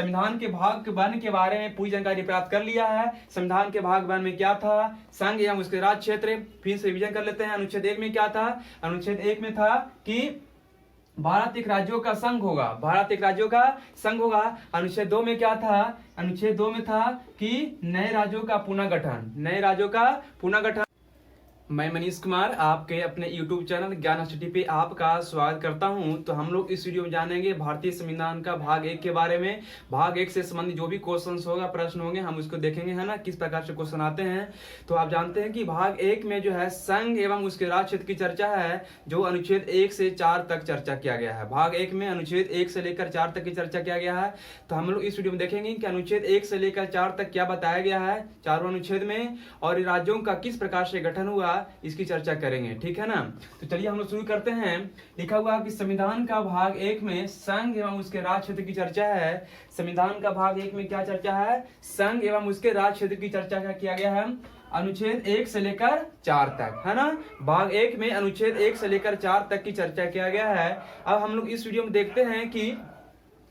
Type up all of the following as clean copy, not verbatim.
संविधान के भाग वन के बारे में पूरी जानकारी प्राप्त कर लिया है। संविधान के भाग वन में क्या था, संघ एवं उसके राज्य क्षेत्र। फिर से रिवीजन कर लेते हैं। अनुच्छेद 1 में क्या था, अनुच्छेद 1 में था कि भारत एक राज्यों का संघ होगा, भारत एक राज्यों का संघ होगा। अनुच्छेद 2 में क्या था, अनुच्छेद 2 में था कि नए राज्यों का पुनः गठन, नए राज्यों का पुनः गठन। मैं मनीष कुमार आपके अपने YouTube चैनल ज्ञान स्टडी पे आपका स्वागत करता हूं। तो हम लोग इस वीडियो में जानेंगे भारतीय संविधान का भाग 1 के बारे में। भाग 1 से संबंधित जो भी क्वेश्चंस होगा, प्रश्न होंगे, हम उसको देखेंगे, है ना, किस प्रकार से क्वेश्चन आते हैं। तो आप जानते हैं कि भाग 1 में जो है संघ एवं उसके राज्य क्षेत्र की चर्चा है, जो अनुच्छेद 1 से 4 तक चर्चा किया गया है। भाग 1 में अनुच्छेद 1 से लेकर 4 तक की चर्चा किया गया है। तो हम लोग इस वीडियो में देखेंगे कि अनुच्छेद 1 से लेकर 4 तक क्या बताया गया है चारों अनुच्छेद में, और राज्यों का किस प्रकार से गठन हुआ, इसकी चर्चा करेंगे, ठीक है ना। तो चलिए हम लोग शुरू करते हैं। लिखा हुआ कि संविधान का भाग 1 में संघ एवं उसके राज्य क्षेत्र की चर्चा है। संविधान का भाग 1 में क्या चर्चा है, संघ एवं उसके राज्य क्षेत्र की चर्चा क्या किया गया है, अनुच्छेद 1 से लेकर 4 तक, है ना। भाग 1 में अनुच्छेद 1 से लेकर 4 तक की चर्चा किया गया है। अब हम लोग इस वीडियो में देखते हैं कि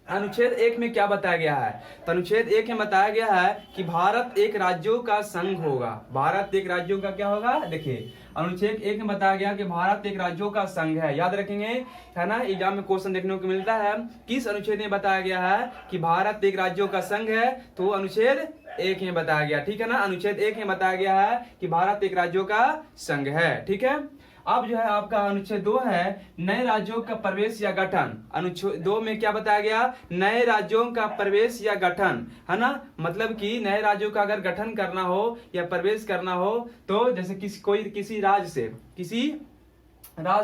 अनुच्छेद 1 में क्या बताया गया है। तो अनुच्छेद 1 में बताया गया है कि भारत एक राज्यों का संघ होगा। भारत एक राज्यों का क्या होगा, देखिए अनुच्छेद 1 में बताया गया कि भारत एक राज्यों का संघ है। याद रखेंगे, है ना, एग्जाम में क्वेश्चन देखने को मिलता है। किस अनुच्छेद में बताया गया है कि भारत एक राज्यों का संघ है, तो अनुच्छेद 1 में बताया गया, ठीक है ना। अनुच्छेद 1 में बताया गया है कि भारत एक राज्यों का संघ है, ठीक है। अब जो है आपका अनुच्छेद 2 है नए राज्यों का प्रवेश या गठन। अनुच्छेद 2 में क्या बताया गया, नए राज्यों का प्रवेश या गठन, है ना। मतलब कि नए राज्यों का अगर गठन करना हो या प्रवेश करना हो, तो जैसे किसी राज्य से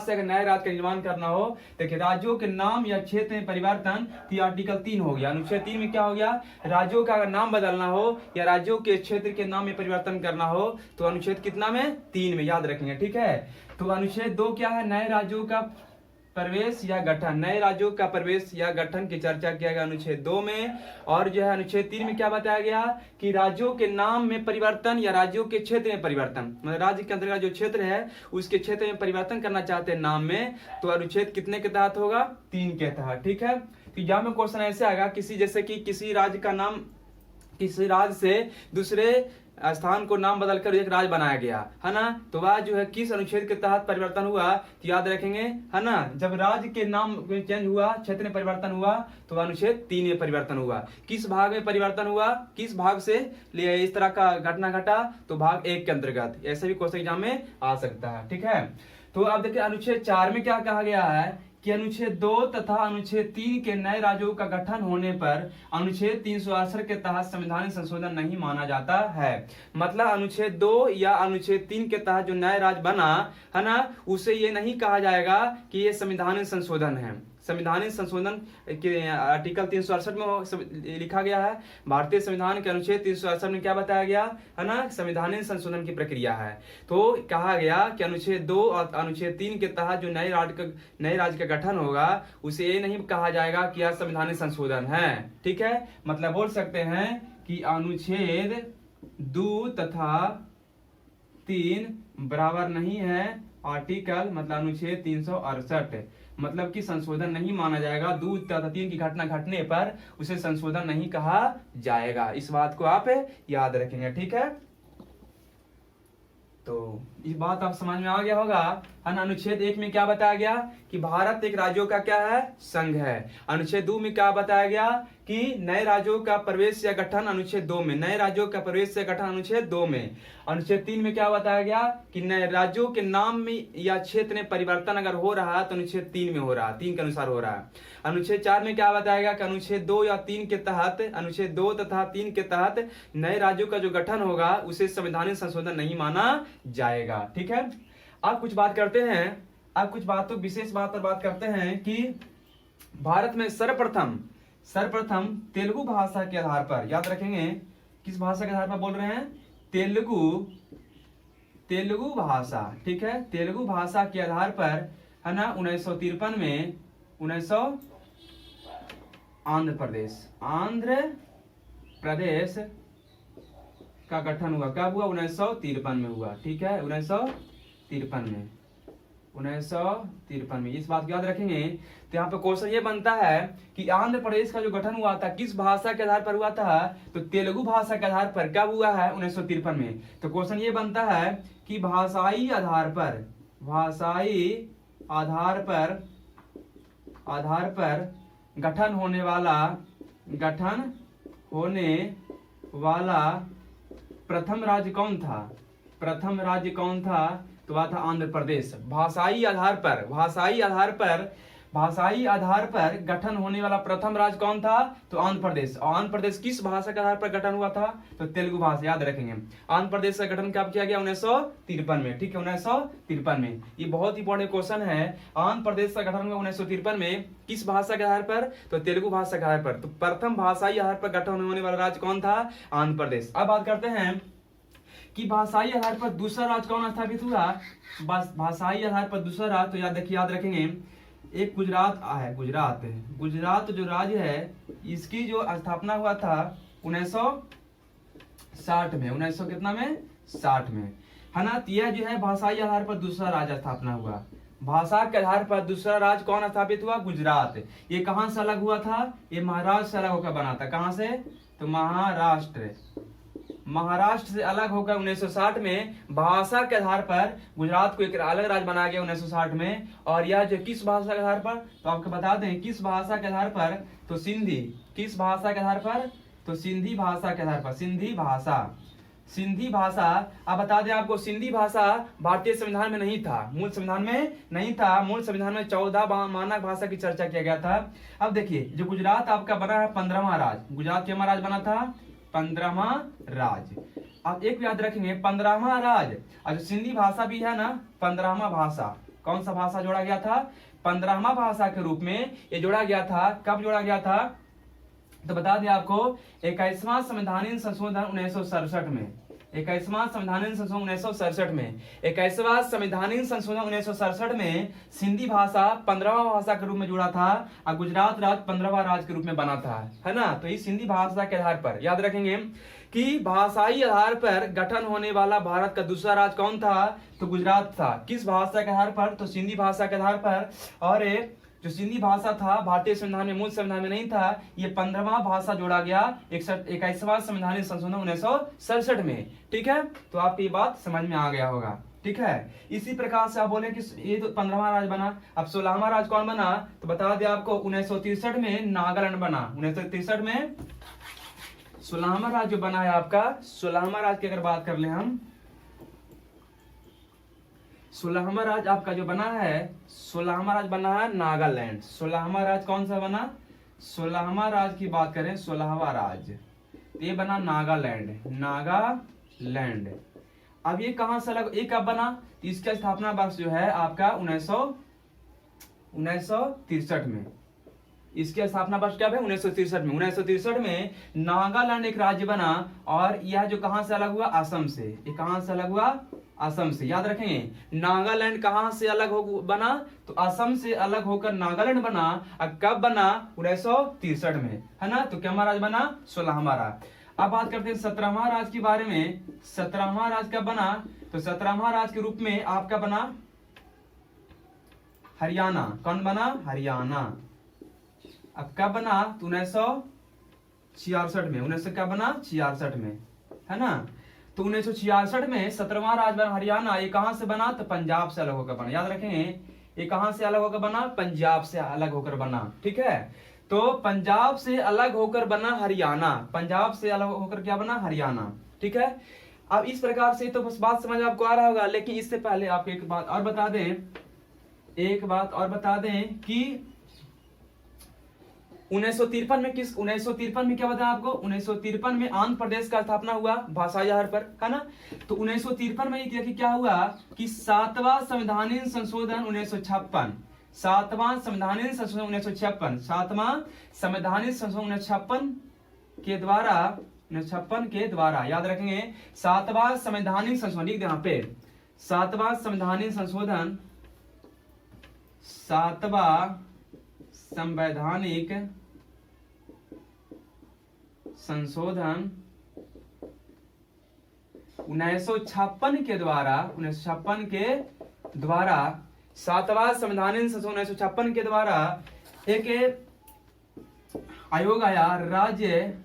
अगर नए राज्य का निर्माण करना हो, देखिए राज्यों के नाम या क्षेत्र में परिवर्तन, तो आर्टिकल 3 हो गया। अनुच्छेद 3 में क्या हो गया, राज्यों का अगर नाम बदलना हो या राज्यों के क्षेत्र के नाम में परिवर्तन करना हो, तो अनुच्छेद कितना में, 3 में, याद रखेंगे, ठीक है। तो अनुच्छेद 2 क्या है, नए राज्यों का प्रवेश या गठन, नए राज्यों का प्रवेश या गठन की चर्चा किया गया अनुच्छेद 2 में। और जो है अनुच्छेद 3 में क्या बताया गया कि राज्यों के नाम में परिवर्तन या राज्यों के क्षेत्र में परिवर्तन, मतलब राज्य के अंतर्गत जो क्षेत्र है उसके क्षेत्र में परिवर्तन करना चाहते हैं नाम में, तो अनुच्छेद कितने के तहत होगा, 3 के तहत, ठीक है। तो यहाँ में क्वेश्चन ऐसे आएगा, जैसे कि किसी राज्य का नाम, किसी राज्य से दूसरे स्थान को नाम बदलकर एक राज्य बनाया गया, है ना, तो वह जो है किस अनुच्छेद के तहत परिवर्तन हुआ, तो याद रखेंगे, है ना, जब राज्य के नाम चेंज हुआ, क्षेत्र में परिवर्तन हुआ, तो अनुच्छेद 3 में परिवर्तन हुआ। किस भाग में परिवर्तन हुआ, किस भाग से इस तरह का घटना घटा, तो भाग 1 के अंतर्गत। ऐसे भी क्वेश्चन एग्जाम में आ सकता है, ठीक है। तो अब देखिए अनुच्छेद 4 में क्या कहा गया है कि अनुच्छेद 2 तथा अनुच्छेद 3 के नए राज्यों का गठन होने पर अनुच्छेद 368 के तहत संवैधानिक संशोधन नहीं माना जाता है। मतलब अनुच्छेद 2 या अनुच्छेद 3 के तहत जो नया राज्य बना, है ना, उसे ये नहीं कहा जाएगा कि ये संवैधानिक संशोधन है। संवैधानिक संशोधन के आर्टिकल 368 में लिखा गया है। भारतीय संविधान के अनुच्छेद 368 में क्या बताया गया, है ना, संवैधानिक संशोधन की प्रक्रिया है। तो कहा गया कि अनुच्छेद 2 और अनुच्छेद 3 के तहत जो नए राज्य का गठन होगा, उसे ये नहीं कहा जाएगा कि यह संवैधानिक संशोधन है, ठीक है। मतलब बोल सकते हैं कि अनुच्छेद 2 तथा 3 बराबर नहीं है आर्टिकल, मतलब अनुच्छेद 368, मतलब कि संशोधन नहीं माना जाएगा। 2 तथा 3 की घटना घटने पर उसे संशोधन नहीं कहा जाएगा। इस बात को आप याद रखेंगे, ठीक है। तो इस बात आप समझ में आ गया होगा, है ना। अनुच्छेद 1 में क्या बताया गया कि भारत एक राज्यों का क्या है, संघ है। अनुच्छेद 2 में क्या बताया गया कि नए राज्यों का प्रवेश या गठन, अनुच्छेद 2 में, नए राज्यों का प्रवेश या गठन अनुच्छेद 2 में। अनुच्छेद 3 में क्या बताया गया कि नए राज्यों के नाम में या क्षेत्र में परिवर्तन अगर हो रहा है, तो अनुच्छेद 3 में हो रहा है, 3 के अनुसार हो रहा है। अनुच्छेद 4 में क्या बताया कि अनुच्छेद 2 या 3 के तहत, अनुच्छेद 2 तथा 3 के तहत नए राज्यों का जो गठन होगा, उसे संवैधानिक संशोधन नहीं माना जाएगा, ठीक है। अब कुछ बात करते हैं, अब कुछ बातों, विशेष बात पर बात करते हैं कि भारत में सर्वप्रथम तेलुगु भाषा के आधार पर, याद रखेंगे, किस भाषा के आधार पर बोल रहे हैं, तेलुगु भाषा, ठीक है। तेलुगु भाषा के आधार पर, है ना, 1953 में आंध्र प्रदेश का गठन हुआ। कब हुआ, 1953 में हुआ, ठीक है, 1953 में। 1953 में। इस बात को याद रखेंगे। तो यहाँ पे क्वेश्चन ये बनता है कि आंध्र प्रदेश का जो गठन हुआ था किस भाषा के आधार पर हुआ था, तो तेलुगु भाषा के आधार पर कब हुआ है, 1953 में। तो क्वेश्चन ये बनता है कि भाषाई आधार पर गठन होने वाला प्रथम राज्य कौन था, तो वह था आंध्र प्रदेश। भाषाई आधार पर गठन होने वाला प्रथम राज्य कौन था, तो आंध्र प्रदेश। और आंध्र प्रदेश किस भाषा के आधार पर गठन हुआ था, तो तेलुगु भाषा। याद रखेंगे। आंध्र प्रदेश का गठन कब किया गया, 1953 में। ठीक है, 1953 में। ये बहुत ही बड़े क्वेश्चन है। आंध्र प्रदेश का गठन हुआ 1953 में, किस भाषा के आधार पर, तो तेलुगु भाषा के आधार पर। तो प्रथम भाषाई आधार पर गठन होने वाला राज्य कौन था, आंध्र प्रदेश। अब बात करते हैं कि भाषाई आधार पर दूसरा राज्य कौन स्थापित हुआ। भाषाई आधार पर दूसरा राज्य, तो याद रखेंगे, एक गुजरात है। गुजरात जो राज्य है, इसकी जो स्थापना हुआ था 1960 में। 1900 कितना में, 60 में, है ना। यह जो है भाषाई आधार पर दूसरा राज्य स्थापना हुआ। भाषा के आधार पर दूसरा राज्य कौन स्थापित हुआ, गुजरात। ये कहां से अलग हुआ था, ये महाराष्ट्र से अलग होकर बना था। कहां से, तो महाराष्ट्र से अलग होकर 1960 में भाषा के आधार पर गुजरात को एक अलग राज्य बनाया गया 1960 में। और यह जो किस भाषा के आधार पर, तो आपको बता दें किस भाषा के आधार पर, तो सिंधी। किस भाषा के आधार पर, तो सिंधी भाषा के आधार पर। सिंधी भाषा। अब बता दें आपको, सिंधी भाषा भारतीय संविधान में नहीं था, मूल संविधान में नहीं था। मूल संविधान में 14 मानक भाषा की चर्चा किया गया था। अब देखिए, जो गुजरात आपका बना है 15वां राज्य। गुजरात क्या राज्य बना था, 15वां राज्य। अब एक याद रखेंगे, 15वां राज्य। और जो सिंधी भाषा भी है ना, 15वां भाषा। कौन सा भाषा जोड़ा गया था, 15वां भाषा के रूप में ये जोड़ा गया था। कब जोड़ा गया था, तो बता दें आपको, 21वां संवैधानिक संशोधन 1967 में। 21वां संवैधानिक संशोधन 1967 में। 21वां संवैधानिक संशोधन 1967 में सिंधी भाषा 15वां भाषा के रूप में जुड़ा था और गुजरात राज्य 15वां राज्य के रूप में बना था, है ना। तो इस हिंदी भाषा के आधार पर याद रखेंगे कि भाषाई आधार पर गठन होने वाला भारत का दूसरा राज्य कौन था, तो गुजरात था। किस भाषा के आधार पर, तो सिंधी भाषा के आधार पर। और जो सिंधी भाषा था भारतीय संविधान में, मूल संविधान में नहीं था। ये 15वां भाषा जोड़ा गया 21वां संवैधानिक संशोधन 1967 में। ठीक है, तो आपको ये बात समझ में आ गया होगा। ठीक है, इसी प्रकार से आप बोले कि ये तो 15वां राज्य बना। अब 16वां राज्य कौन बना, तो बता दें आपको, 1963 में नागालैंड बना। 1963 में 16वां राज्य जो बना है आपका, 16वां राज्य की अगर बात कर ले हम, 16वां राज्य आपका जो बना है, 16वां राज्य बना है नागालैंड। 16वां राज्य कौन सा बना, 16वां राज्य की बात करें, 16वां राज्य ये बना नागालैंड। अब ये कहां से अलग, ये कब बना, तो इसका स्थापना वर्ष जो है आपका 1963 में। इसके स्थापना वर्ष क्या है, 1963 में। 1963 में नागालैंड एक राज्य बना। और यह जो कहां से अलग हुआ, असम से। ये कहां से अलग हुआ, असम से। याद रखेंगे, नागालैंड कहां से अलग बना, तो असम से अलग होकर नागालैंड बना। अब कब बना, 1963 में, है ना। तो क्या राज्य बना, 16वां राज्य। अब बात करते हैं 17वां राज्य के बारे में। 17वां राज्य कब बना, तो 17वां राज्य के रूप में आपका बना हरियाणा। कौन बना, हरियाणा। अब कब बना, तो 1966 में। 1900 कब बना, 66 में, है ना। तो 1966 में 17वां राज्य बना हरियाणा। ये कहां से बना, तो पंजाब से अलग होकर बना। याद रखेंगे, ये कहां से अलग होकर बना, पंजाब से अलग होकर बना। ठीक है, तो पंजाब से अलग होकर बना हरियाणा। पंजाब से अलग होकर क्या बना, हरियाणा। ठीक है, अब इस प्रकार से तो बस बात समझ आपको आ रहा होगा। लेकिन इससे पहले आपको एक बात और बता दें कि 1953 में 1953 में क्या बताया आपको, 1953 में आंध्र प्रदेश का स्थापना हुआ भाषाई आधार पर, है ना। तो 1953 में क्या हुआ कि 7वां संवैधानिक संशोधन 1956, 7वां संवैधानिक संशोधन 1956, 7वां संवैधानिक संशोधन 1956 के द्वारा याद रखेंगे, 7वां संवैधानिक संशोधन लिख दे यहाँ पे, 7वां संवैधानिक संशोधन, 7वां संवैधानिक संशोधन 1956 के द्वारा 7वां संवैधानिक संशोधन 1956 के द्वारा एक आयोग आया, राज्य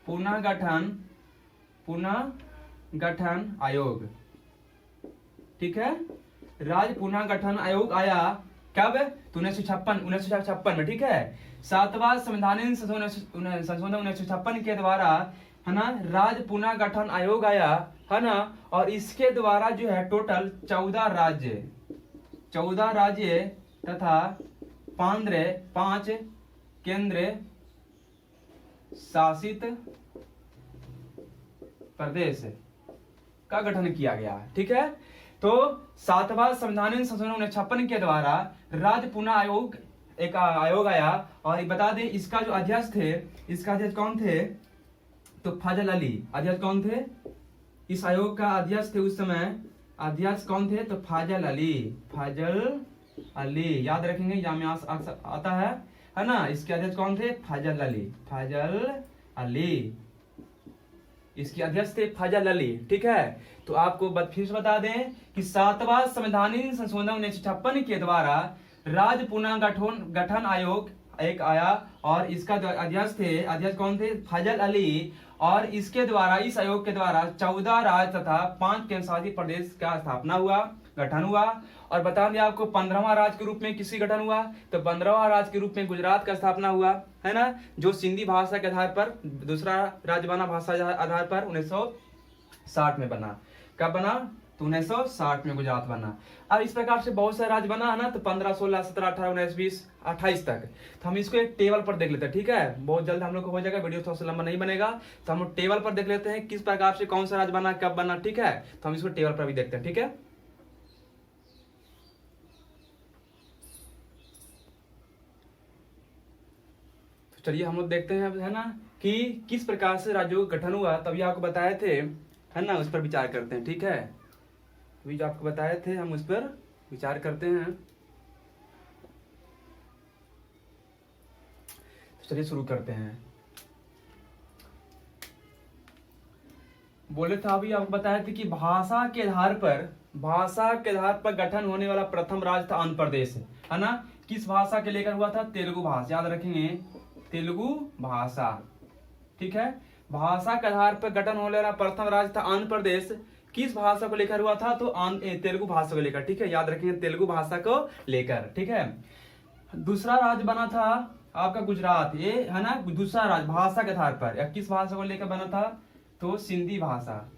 पुनर्गठन आयोग। ठीक है, राज्य पुनर्गठन आयोग आया कब? तो 1956 में। ठीक है, 7वां संवैधानिक संशोधन 1956 के द्वारा है ना राज्य पुनर्गठन आयोग आया, है ना। और इसके द्वारा जो है टोटल 14 राज्य तथा 5 केंद्र शासित प्रदेश का गठन किया गया। ठीक है, तो 7वां संवैधानिक संशोधन 1956 के द्वारा राज्य पुनः आयोग एक आयोग आया। और बता दें इसका जो अध्यक्ष थे, इसका अध्यक्ष कौन थे? तो फजल अली अध्यक्ष कौन थे? इस आयोग का अध्यक्ष थे उस समय, अध्यक्ष कौन थे? तो फजल अली याद रखेंगे, यहाँ में आता है ना। इसके अध्यक्ष कौन थे? फजल अली इसके अध्यक्ष थे फजल अली। ठीक है, तो आपको फिर से बता दें कि 7वां संवैधानिक संशोधन 1956 के द्वारा राज्य पुनर्गठन आयोग एक आया और इसका अध्यक्ष कौन थे? फजल अली। और इसके द्वारा, इस आयोग के द्वारा 14 राज्य तथा 5 केंद्रशासित प्रदेश का गठन हुआ। और बता दें आपको 15वां राज्य के रूप में किसी गठन हुआ? तो 15वां राज्य के रूप में गुजरात का स्थापना हुआ, है ना, जो सिंधी भाषा के आधार पर दूसरा राज्य बना, भाषा आधार पर 1960 में बना। कब बना? तो 1960 में गुजरात बना। अब इस प्रकार से बहुत सारे राज्य बना है ना, तो 15, 16, 17, 18, 19, 20, 28 तक। तो हम इसको एक टेबल पर देख लेते हैं। ठीक है, बहुत जल्द हम लोग को हो जाएगा, वीडियो थोड़ा सा लंबा नहीं बनेगा। तो हम लोग टेबल पर देख लेते हैं किस प्रकार से कौन सा राज्य बना, कब बना। ठीक है, तो हम इसको टेबल पर भी देखते हैं। ठीक है, तो चलिए हम लोग देखते हैं, है ना, कि किस प्रकार से राज्यों का गठन हुआ। तभी आपको बताए थे, है ना, उस पर विचार करते हैं। ठीक है, जो आपको बताए थे हम उस पर विचार करते हैं। तो चलिए शुरू करते हैं। बोले था अभी आपको बताया था कि भाषा के आधार पर गठन होने वाला प्रथम राज्य था आंध्र प्रदेश, है ना। किस भाषा के लेकर हुआ था? तेलुगु भाषा, याद रखेंगे, तेलुगु भाषा। ठीक है, भाषा के आधार पर गठन होने वाला प्रथम राज्य था आंध्र प्रदेश। किस भाषा को लेकर हुआ था? तो तेलुगु भाषा को लेकर। ठीक है, याद रखेंगे, तेलुगु भाषा को लेकर। ठीक है, दूसरा राज्य बना था आपका गुजरात, ये है ना, दूसरा राज्य भाषा के आधार पर। या किस भाषा को लेकर बना था? तो सिंधी भाषा,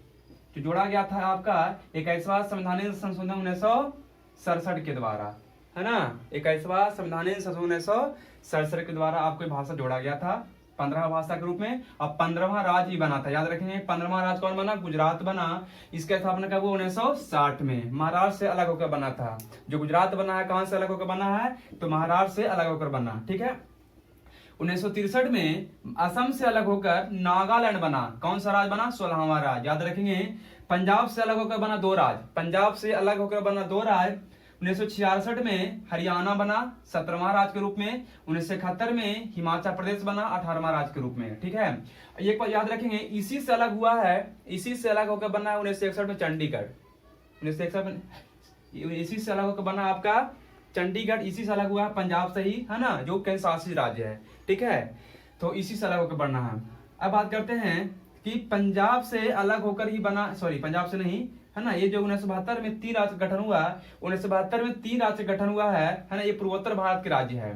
जो जोड़ा गया था आपका 21वां संवैधानिक संशोधन 1967 के द्वारा, है ना। 21वां संवैधानिक संशोधन 1967 के द्वारा आपको भाषा जोड़ा गया था 15 भाषा के रूप में। और 15वां राज्य बना था, याद रखेंगे, 15वां राज्य कौन बना? गुजरात बना। इसका स्थापना कब हुआ? 1960 में। महाराष्ट्र से अलग होकर बना था। जो गुजरात बना है, कहां से अलग होकर बना है? तो महाराष्ट्र से अलग होकर बना। ठीक है, 1963 में असम से अलग होकर नागालैंड बना। कौन सा राज्य बना? 16वां राज्य, याद रखेंगे। पंजाब से अलग होकर बना 2 राज्य, पंजाब से अलग होकर बना 2 राज्य। 1966 में हरियाणा बना 17वां राज्य के रूप में। 1971 में हिमाचल प्रदेश बना 18वां राज्य के रूप में। ठीक है, एक बात याद रखेंगे, इसी से अलग हुआ है, इसी से अलग होकर बना है 1961 में चंडीगढ़। 1961 में इसी से अलग होकर बना आपका चंडीगढ़, इसी से अलग हुआ है पंजाब से ही, है ना, जो केंद्र शासित राज्य है। ठीक है, तो इसी से अलग होकर बना है। अब बात करते हैं कि पंजाब से अलग होकर ही बना, सॉरी पंजाब से नहीं, है ना, ये जो 1972 में 3 राज्य गठन हुआ, 1972 में 3 राज्य गठन हुआ है ना। ये पूर्वोत्तर भारत के राज्य है,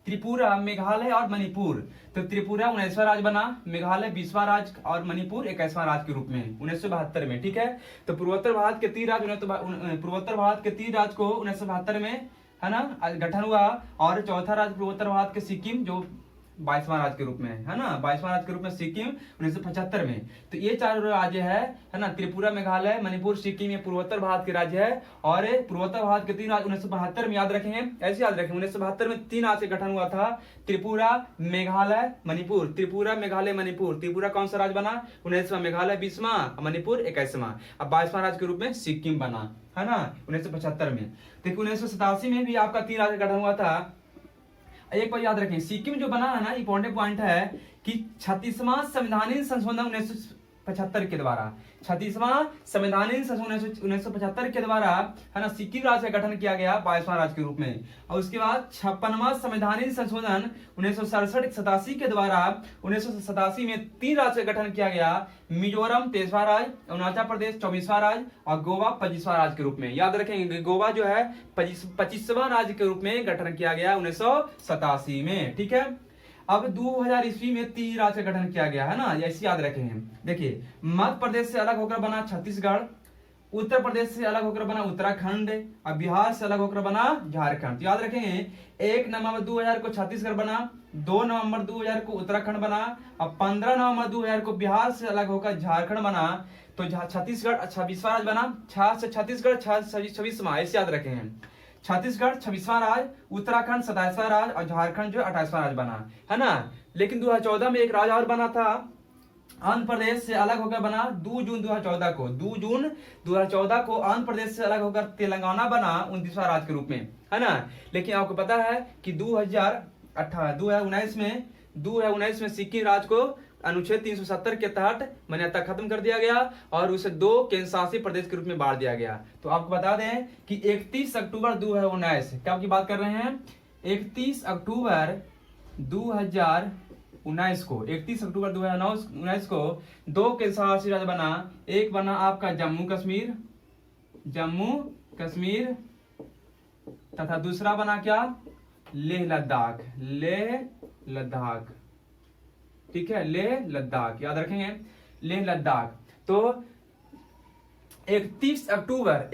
त्रिपुरा, मेघालय और मणिपुर। तो त्रिपुरा 19वां राज्य बना, मेघालय 20वां राज्य और मणिपुर 21वां राज्य के रूप में 1972 में। ठीक है, तो पूर्वोत्तर भारत के 3 राज्य को 1972 में, है ना, गठन हुआ। और चौथा राज्य पूर्वोत्तर भारत के सिक्किम, जो 22वां राज्य के रूप में, है ना, 22वां राज्य के रूप में सिक्किम 1975 में। तो ये 4 राज्य है ना, त्रिपुरा, मेघालय, मणिपुर, सिक्किम, ये पूर्वोत्तर भारत के राज्य है। और पूर्वोत्तर भारत के 3 राज्य 1972 में, याद रखेंगे, ऐसे याद रखेंगे, 1972 में 3 राज्य गठन हुआ था, त्रिपुरा, मेघालय, मणिपुर। त्रिपुरा, मेघालय, मणिपुर। त्रिपुरा कौन सा राज्य बना? 19वां, मेघालय 20वां, मणिपुर 21वां। अब 22वां राज्य के रूप में सिक्किम बना, है ना, 1975 में। देखिए 1987 में भी आपका 3 राज्य गठन हुआ था। एक बार याद रखें, सिक्किम जो बना है ना, इंपॉर्टेंट पॉइंट है कि 36वां संवैधानिक संशोधन 1975 के द्वारा। 36वां संवैधानिक संशोधन 1975 के द्वारा, है ना, सिक्किम राज्य का गठन किया गया 22वां राज्य के रूप में। और उसके बाद 56वां संवैधानिक संशोधन 1967 के द्वारा 1987 में 3 राज्य का गठन किया गया, मिजोरम 23वां राज्य, अरुणाचल प्रदेश 24वां राज्य और गोवा 25वां राज्य के रूप में। याद रखेंगे, गोवा जो है 25वां राज्य के रूप में गठन किया गया 1987 में। ठीक है, अब 2000 ईस्वी में 3 राज्य का गठन किया गया, है ना, ऐसे याद रखेंगे। देखिए, मध्य प्रदेश से अलग होकर बना छत्तीसगढ़, उत्तर प्रदेश से अलग होकर बना उत्तराखंड और बिहार से अलग होकर बना झारखंड। तो याद रखेंगे, 1 नवंबर 2000 को छत्तीसगढ़ बना, 2 नवंबर 2000 को उत्तराखंड बना और 15 नवंबर 2000 को बिहार से अलग होकर झारखंड बना। तो छत्तीसगढ़ 26वां राज्य बना, छत्तीसगढ़ 26वां, ऐसे याद रखेंगे। छत्तीसगढ़ 26वां राज्य, उत्तराखंड 27वां राज्य और झारखंड जो 28वां राज्य बना, है ना। लेकिन 2014 में एक राज्य और बना था, आंध्र प्रदेश से अलग होकर बना 2 जून 2014 को। 2 जून 2014 को आंध्र प्रदेश से अलग होकर तेलंगाना बना 29वां राज्य के रूप में, है ना। लेकिन आपको पता है कि 2019 में सिक्किम राज्य को अनुच्छेद 370 के तहत मान्यता खत्म कर दिया गया और उसे 2 केंद्र शासित प्रदेश के रूप में बांट दिया गया। तो आपको बता दें कि 31 अक्टूबर 2019, क्या की बात कर रहे हैं, 31 अक्टूबर 2019 को, 31 अक्टूबर 2019 को 2 केंद्र शासित राज्य बना। एक बना आपका जम्मू कश्मीर तथा दूसरा बना क्या, लेह लद्दाख। ठीक है, लेह लद्दाख, याद रखेंगे, लेह लद्दाख। तो 31 अक्टूबर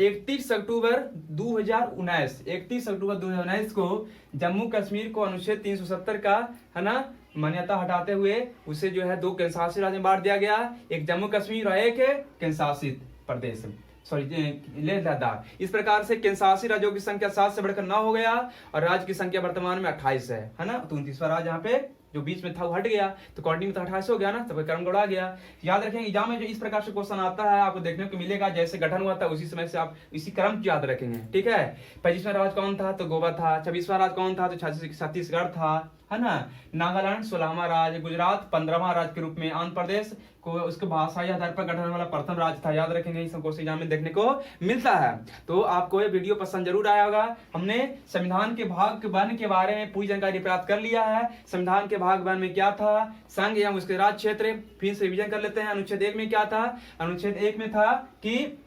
2019 को जम्मू कश्मीर को अनुच्छेद 370 का, है ना, मान्यता हटाते हुए उसे जो है 2 केंद्र शासित राज्य में बांट दिया गया, एक जम्मू कश्मीर और एक केंद्र शासित प्रदेश, लेह लद्दाख। इस प्रकार से केंद्र शासित राज्यों की संख्या 7 से बढ़कर 9 हो गया और राज्य की संख्या वर्तमान में 28 है ना। तो 29वां राज्य यहाँ पे जो बीच में था वो हट गया, तो कोऑर्डिनेट में तो 28 हो गया ना, तो क्रम गड़ा गया। याद रखेंगे, एग्जाम में जो इस प्रकार से क्वेश्चन आता है आपको देखने को मिलेगा, जैसे गठन हुआ था उसी समय से आप इसी क्रम को याद रखेंगे। ठीक है, 25वां राज्य कौन था, तो गोवा था। 26वां राज्य कौन था, तो छत्तीसगढ़ था, है ना। नागालैंड 16वां राज्य, गुजरात 15वां राज्य के रूप में, आंध्र प्रदेश को उसके भाषाई आधार पर गठन वाला प्रथम राज्य था। याद रखेंगे, इस क्वेश्चन एग्जाम में देखने को मिलता है। तो आपको ये वीडियो पसंद जरूर आया होगा। हमने संविधान के भाग 1 के बारे में पूरी जानकारी प्राप्त कर लिया है। संविधान के भाग 1 में क्या था, संघ एवं उसके राज्य क्षेत्र, फिर से रिवीजन कर लेते हैं। अनुच्छेद 1 में क्या था, अनुच्छेद 1 में था कि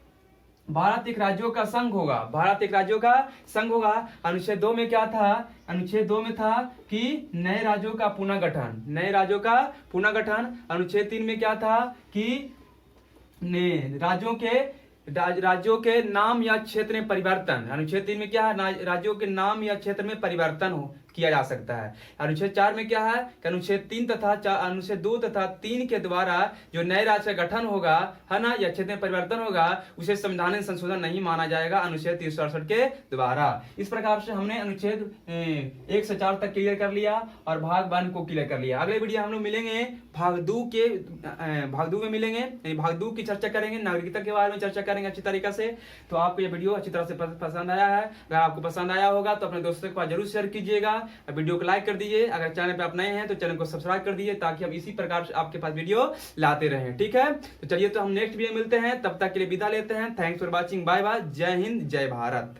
भारत एक राज्यों का संघ होगा, अनुच्छेद 2 में क्या था, अनुच्छेद 2 में था कि नए राज्यों का पुनर्गठन। अनुच्छेद 3 में क्या था कि राज्यों के नाम या क्षेत्र में परिवर्तन। अनुच्छेद 3 में क्या है, राज्यों के नाम या क्षेत्र में परिवर्तन किया जा सकता है। अनुच्छेद 4 में क्या है कि अनुच्छेद 2 तथा 3 के द्वारा जो नए राज्य का गठन होगा, है ना, या क्षेत्र में परिवर्तन होगा, उसे संवैधानिक संशोधन नहीं माना जाएगा अनुच्छेद 368 के द्वारा। इस प्रकार से हमने अनुच्छेद 1 से 4 तक क्लियर कर लिया और भाग 1 को क्लियर कर लिया। अगले वीडियो हम लोग मिलेंगे भाग 2 में मिलेंगे, भाग 2 की चर्चा करेंगे, नागरिकता के बारे में चर्चा करेंगे अच्छी तरीके से। तो आपको ये वीडियो अच्छी तरह से पसंद आया है। अगर आपको पसंद आया होगा तो अपने दोस्तों के पास जरूर शेयर कीजिएगा, वीडियो को लाइक कर दीजिए। अगर चैनल पे आप नए हैं तो चैनल को सब्सक्राइब कर दीजिए, ताकि हम इसी प्रकार से आपके पास वीडियो लाते रहें। ठीक है, तो चलिए, तो हम नेक्स्ट वीडियो मिलते हैं, तब तक के लिए विदा लेते हैं। Thanks for watching, bye bye, जय हिंद, जय भारत।